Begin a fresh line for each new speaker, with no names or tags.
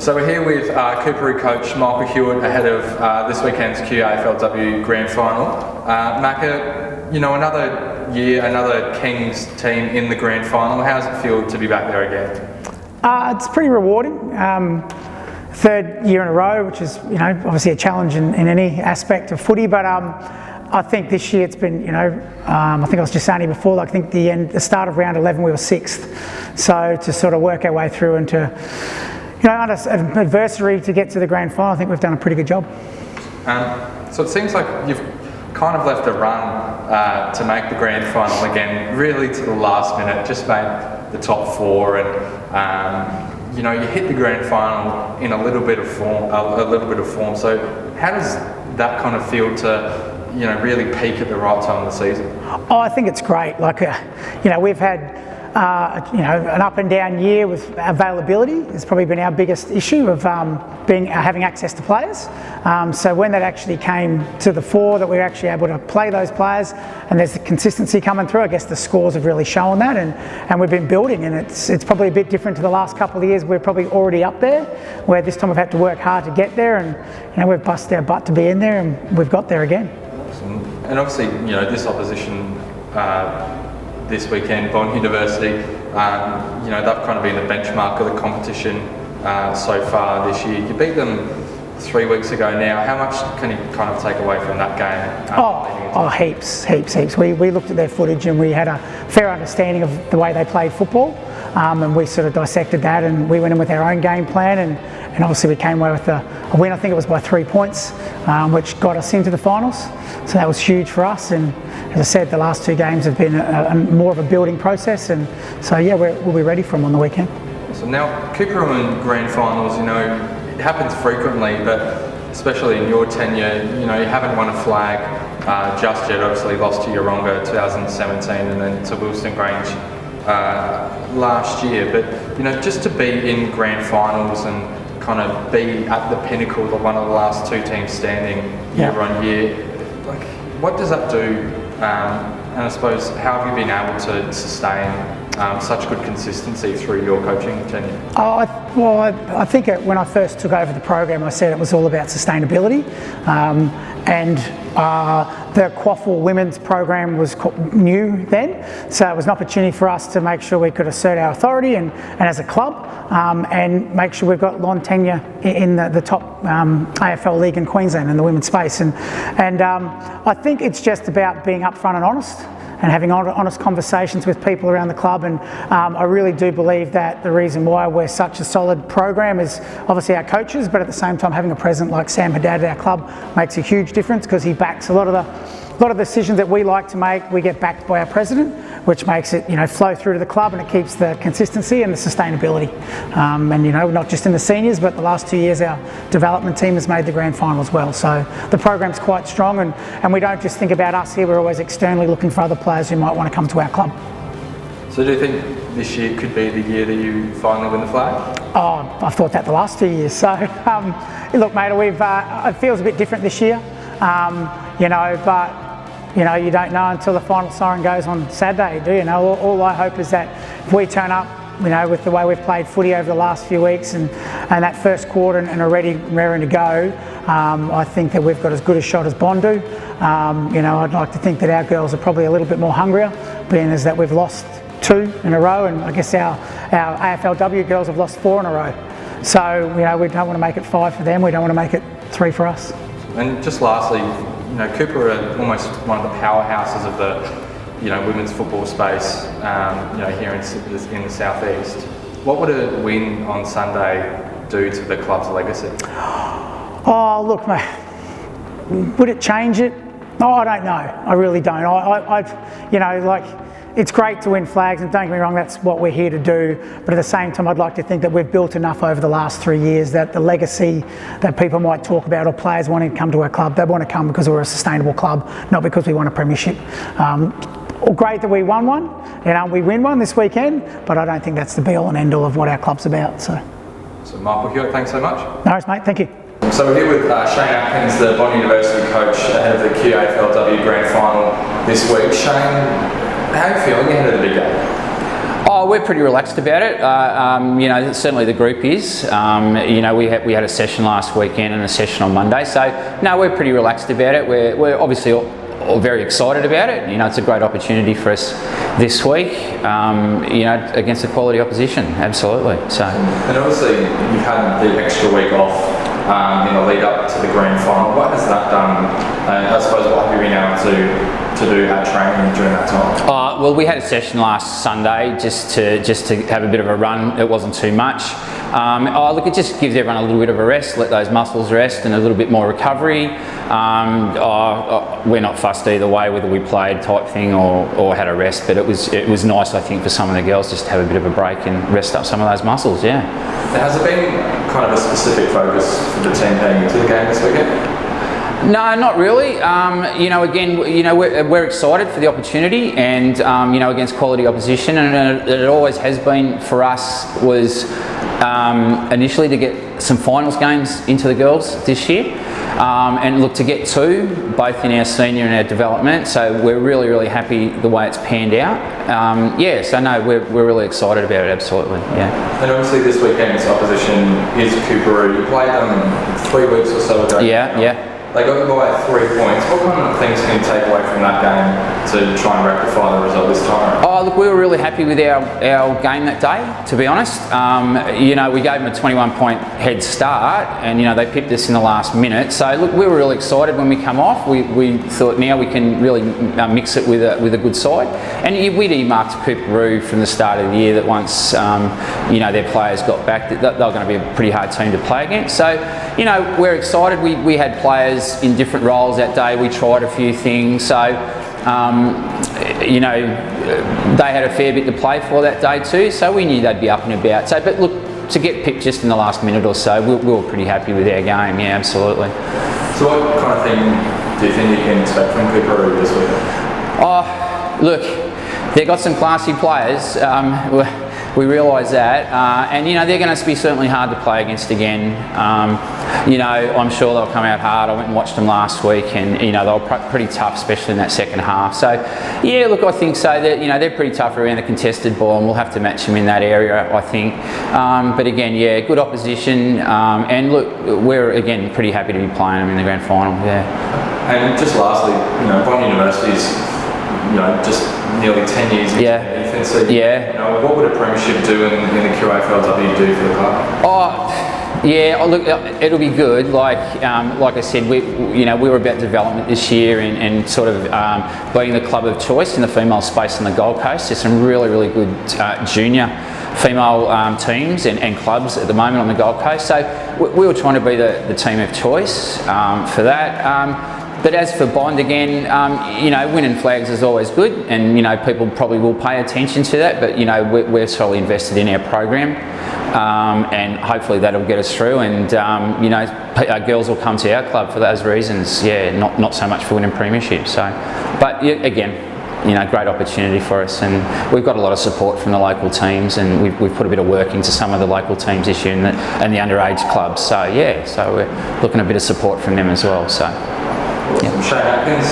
So we're here with Coorparoo coach Michael Hewitt ahead of this weekend's QAFLW Grand Final. Macca, you know, another year, another Kings team in the Grand Final. How does it feel to be back there again?
It's pretty rewarding. Third year in a row, which is, you know, obviously a challenge in any aspect of footy, but I think this year it's been, you know, I think I was just saying here before, like, I think the start of round 11 we were 6th, so to sort of work our way through and to, you know, under adversity to get to the grand final, I think we've done a pretty good job.
So it seems like you've kind of left a run to make the grand final again, really to the last minute, just made the top 4, and you know, you hit the grand final in a little bit of form. So how does that kind of feel to, you know, really peak at the right time of the season?
Oh, I think it's great. Like, you know, we've had you know, an up and down year with availability. It's probably been our biggest issue of having access to players. So when that actually came to the fore, that we were actually able to play those players, and there's the consistency coming through, I guess the scores have really shown that, and we've been building, and it's probably a bit different to the last couple of years. We're probably already up there, where this time we've had to work hard to get there, and you know, we've busted our butt to be in there, and we've got there again.
Awesome. And obviously, you know, this opposition this weekend, Bond University, you know, they've kind of been the benchmark of the competition so far this year. You beat them 3 weeks ago now. How much can you kind of take away from that game? Heaps. We looked at their footage and we had a fair understanding of the way they played football, and we sort of dissected that, and we went in with our own game plan, and obviously we came away with a win. I think it was by 3 points, which got us into the finals. So that was huge for us, and as I said, the last 2 games have been more of a building process, and so yeah, we'll be ready for them on the weekend. So now, Coorparoo in grand finals, you know, it happens frequently, but especially in your tenure, you know, you haven't won a flag just yet. Obviously lost to Yeronga 2017 and then to Wilson Grange last year, but you know, just to be in grand finals and kind of be at the pinnacle of one of the last 2 teams standing year on year, like, what does that do? And I suppose, how have you been able to sustain such good consistency through your coaching tenure? I think when I first took over the program, I said it was all about sustainability, and the QAFL women's program was new then, so it was an opportunity for us to make sure we could assert our authority and as a club, and make sure we've got long tenure in the top AFL league in Queensland in the women's space, and I think it's just about being upfront and honest, and having honest conversations with people around the club, and I really do believe that the reason why we're such a solid program is obviously our coaches, but at the same time having a president like Sam Haddad at our club makes a huge difference, because he backs a lot of the decisions that we like to make. We get backed by our president, which makes it, you know, flow through to the club, and it keeps the consistency and the sustainability. And you know, not just in the seniors, but the last 2 years our development team has made the grand final as well. So the program's quite strong, and we don't just think about us here, we're always externally looking for other players who might want to come to our club. So do you think this year could be the year that you finally win the flag?
Oh, I've thought that the last 2 years. So look, mate, it feels a bit different this year, you know, but you know, you don't know until the final siren goes on Saturday, do you? Know, all I hope is that if we turn up, you know, with the way we've played footy over the last few weeks, and that first quarter, and are ready to go, I think that we've got as good a shot as Bond do. You know, I'd like to think that our girls are probably a little bit more hungrier, being as that we've lost 2 in a row, and I guess our AFLW girls have lost 4 in a row. So, you know, we don't want to make it 5 for them, we don't want to make it 3 for us. And
just lastly, you know, Cooper are almost one of the powerhouses of the, you know, women's football space, you know, here in the southeast. What would a win on Sunday do to the club's legacy?
Oh, look, mate, would it change it? Oh, I don't know. I really don't. You know, like, it's great to win flags, and don't get me wrong, that's what we're here to do, but at the same time I'd like to think that we've built enough over the last 3 years that the legacy that people might talk about, or players wanting to come to our club, they want to come because we're a sustainable club, not because we want a premiership. Great that we won one, you know, we win one this weekend, but I don't think that's the be-all and end-all of what our club's about. So
Michael Hewitt, thanks so much.
No worries, mate, thank you.
So we're here with Shane Atkins, the Bond University coach, ahead of the QAFLW Grand Final this week. Shane, how are you feeling ahead of the big game?
Oh, Oh, we're pretty relaxed about it. You know, certainly the group is. You know, we had a session last weekend and a session on Monday, so no, we're pretty relaxed about it. We're obviously all very excited about it. You know, it's a great opportunity for us this week. You know, against a quality opposition, absolutely. So.
And obviously, you've had the extra week off in the lead up to the grand final. What has that done? And I suppose what have you been able to do at training during that time?
Well, we had a session last Sunday just to have a bit of a run. It wasn't too much. Look, it just gives everyone a little bit of a rest, let those muscles rest, and a little bit more recovery. We're not fussed either way whether we played type thing or had a rest, but it was nice, I think, for some of the girls just to have a bit of a break and rest up some of those muscles. Yeah.
Has there been kind of a specific focus for the team heading into the game this weekend?
No, not really. You know, again, you know, we're excited for the opportunity, and you know, against quality opposition, and it always has been for us was initially to get some finals games into the girls this year, and look to get two, both in our senior and our development. So we're really, really happy the way it's panned out. Yeah, so no, we're really excited about it. Absolutely, yeah.
And obviously this weekend's opposition is Coorparoo. You played them 3 weeks or so ago.
Yeah, yeah.
They got you by 3 points. What kind of things can you take away from that game to try and rectify the result this time?
Oh, look, we were really happy with our game that day, to be honest. You know, we gave them a 21-point head start, and, you know, they pipped us in the last minute. So, look, we were really excited when we come off. We thought now we can really mix it with a good side. And we'd earmarked Coorparoo from the start of the year that once, you know, their players got back, they were going to be a pretty hard team to play against. So, you know, we're excited. We had players in different roles that day. We tried a few things. So, you know, they had a fair bit to play for that day too, so we knew they'd be up and about. So, but look, to get picked just in the last minute or so, we were pretty happy with our game, yeah, absolutely.
So what kind of thing do you think you can expect from Coorparoo this week?
Oh, look, they've got some classy players. We realise that, and you know they're going to be certainly hard to play against again. You know, I'm sure they'll come out hard. I went and watched them last week, and you know they were pretty tough, especially in that second half. So, yeah, look, I think so. That you know they're pretty tough around the contested ball, and we'll have to match them in that area, I think. But again, yeah, good opposition, and look, we're again pretty happy to be playing them in the grand final. Yeah.
And just lastly, you know, Bond University's, you know, just nearly 10 years into defence. So,
yeah.
You know, what would a premiership do in the QAFLW do for the club?
Oh, yeah. Oh, look, it'll be good. Like I said, we were about development this year and sort of being the club of choice in the female space on the Gold Coast. There's some really, really good junior female teams and clubs at the moment on the Gold Coast. So we were trying to be the team of choice for that. But as for Bond, again, you know, winning flags is always good, and you know people probably will pay attention to that. But you know, we're solely invested in our program, and hopefully that'll get us through. And you know, girls will come to our club for those reasons. Yeah, not so much for winning premiership. So, but yeah, again, you know, great opportunity for us, and we've got a lot of support from the local teams, and we've put a bit of work into some of the local teams this year and the underage clubs. So yeah, so we're looking at a bit of support from them as well. So.
Awesome. Shane Atkins.